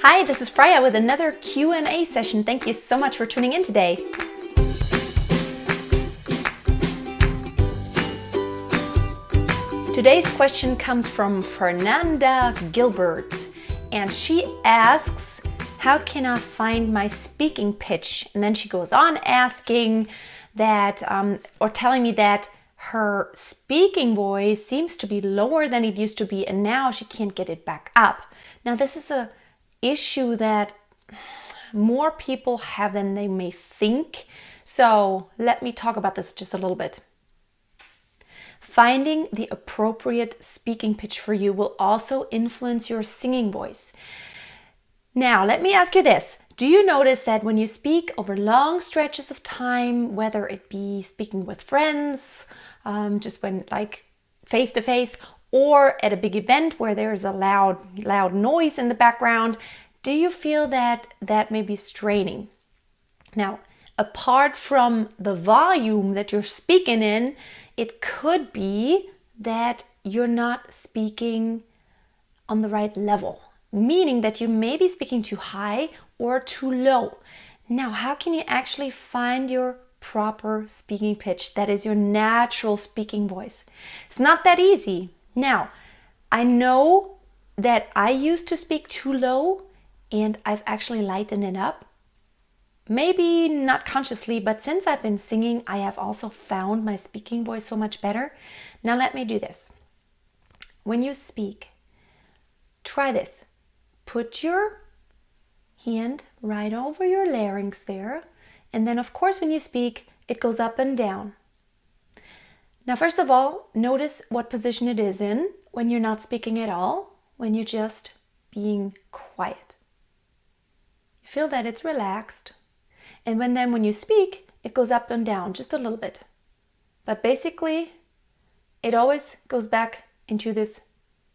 Hi, this is Freya with another Q&A session. Thank you so much for tuning in today. Today's question comes from Fernanda Gilbert, and she asks, how can I find my speaking pitch? And then she goes on asking that, or telling me that her speaking voice seems to be lower than it used to be, and now she can't get it back up. Now, this is an issue that more people have than they may think. So let me talk about this just a little bit. Finding the appropriate speaking pitch for you will also influence your singing voice. Now, let me ask you this. Do you notice that when you speak over long stretches of time, whether it be speaking with friends, just when like face to face, or at a big event where there's a loud noise in the background, do you feel that may be straining? Now, apart from the volume that you're speaking in, it could be that you're not speaking on the right level, meaning that you may be speaking too high or too low. Now, how can you actually find your proper speaking pitch? That is your natural speaking voice. It's not that easy. Now, I know that I used to speak too low and I've actually lightened it up. Maybe not consciously, but since I've been singing, I have also found my speaking voice so much better. Now let me do this. When you speak, try this. Put your hand right over your larynx there. And then of course when you speak, it goes up and down. Now first of all, notice what position it is in when you're not speaking at all, when you're just being quiet. Feel that it's relaxed. And when you speak, it goes up and down just a little bit. But basically, it always goes back into this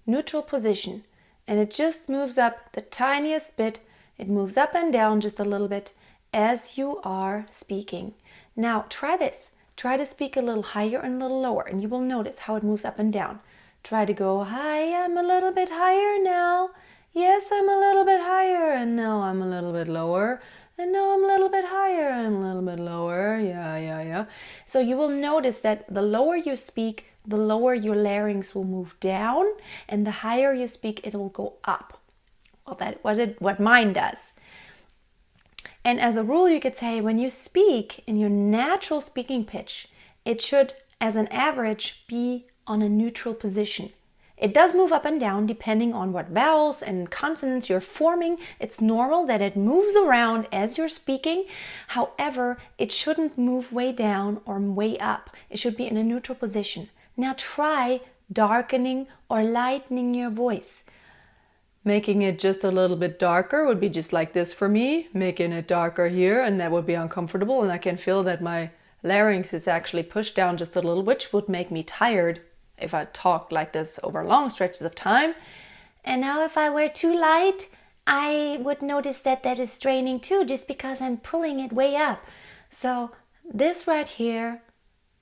neutral position. And it just moves up the tiniest bit. It moves up and down just a little bit as you are speaking. Now, try this. Try to speak a little higher and a little lower, and you will notice how it moves up and down. Try to go high. I'm a little bit higher now. Yes, I'm a little bit higher, and now I'm a little bit lower. And now I'm a little bit higher and a little bit lower. Yeah. So you will notice that the lower you speak, the lower your larynx will move down, and the higher you speak, it will go up. Well, that's what mine does. And as a rule, you could say when you speak in your natural speaking pitch, it should, as an average, be on a neutral position. It does move up and down depending on what vowels and consonants you're forming. It's normal that it moves around as you're speaking. However, it shouldn't move way down or way up. It should be in a neutral position. Now try darkening or lightening your voice. Making it just a little bit darker would be just like this for me. Making it darker here, and that would be uncomfortable, and I can feel that my larynx is actually pushed down just a little, which would make me tired if I talked like this over long stretches of time. And now if I were too light, I would notice that is straining too, just because I'm pulling it way up. So this right here,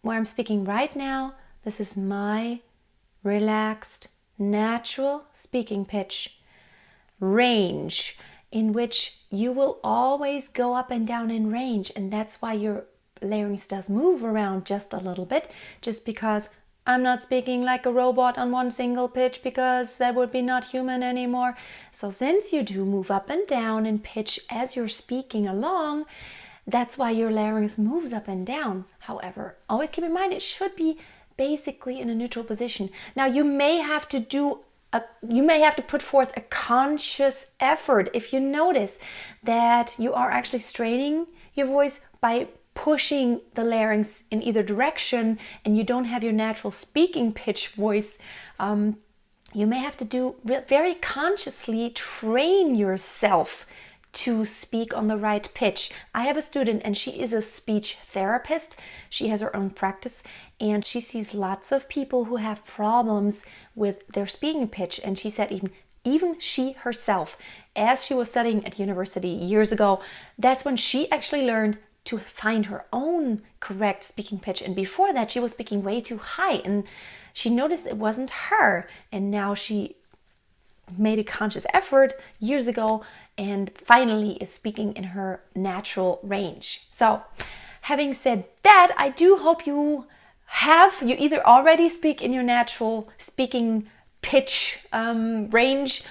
where I'm speaking right now, this is my relaxed, natural speaking pitch range, in which you will always go up and down in range. And that's why your larynx does move around just a little bit, just because I'm not speaking like a robot on one single pitch, because that would be not human anymore. So since you do move up and down in pitch as you're speaking along, that's why your larynx moves up and down. However, always keep in mind it should be basically in a neutral position. Now you may have to put forth a conscious effort if you notice that you are actually straining your voice by pushing the larynx in either direction and you don't have your natural speaking pitch voice. You may have to very consciously train yourself to speak on the right pitch. I have a student and she is a speech therapist. She has her own practice and she sees lots of people who have problems with their speaking pitch. And she said even she herself, as she was studying at university years ago, that's when she actually learned to find her own correct speaking pitch. And before that, she was speaking way too high and she noticed it wasn't her. And now she made a conscious effort years ago and finally is speaking in her natural range. So having said that, I do hope you either already speak in your natural speaking pitch range,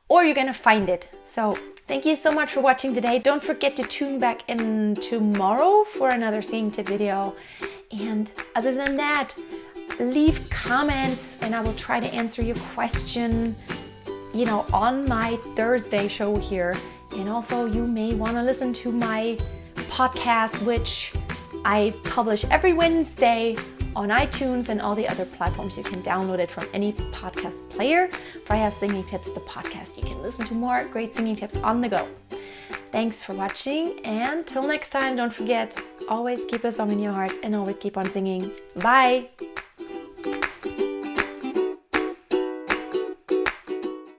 or you're gonna find it. So thank you so much for watching today. Don't forget to tune back in tomorrow for another singing tip video. And other than that, leave comments and I will try to answer your question, on my Thursday show here. And also you may want to listen to my podcast, which I publish every Wednesday on iTunes and all the other platforms. You can download it from any podcast player. Freya Singing Tips, the podcast. You can listen to more great singing tips on the go. Thanks for watching, and till next time, don't forget, always keep a song in your hearts and always keep on singing. Bye!